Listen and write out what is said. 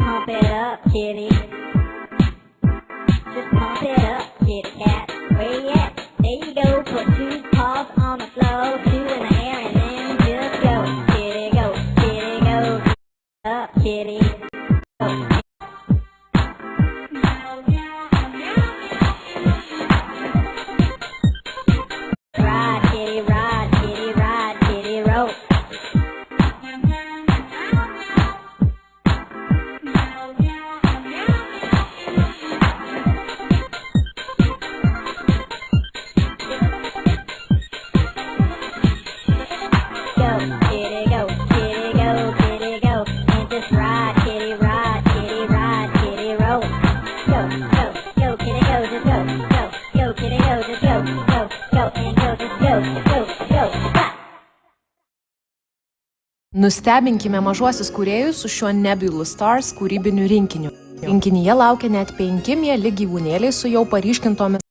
pump it up, kitty. Just pump it up, kitty cat. Where you at? There you go. Put two paws on the floor, two in the air, and then just go. Kitty go, kitty go. Up, kitty. Go. Ride, kitty, ride, kitty, ride, kitty, roll. Go, kitty, go, kitty, go, kitty, go. And just ride, kitty, ride, kitty, ride, kitty, roll. Go, go, go, kitty, go, just go, go, go, kitty, go, just go, go, go, and go, just go, go, go, stop. Nustebinkime mažuosius kūrėjus su šiuo Nebula Stars kūrybiniu rinkiniu. Rinkinyje laukia net 5 mieli gyvūnėliai su jau paryškintomis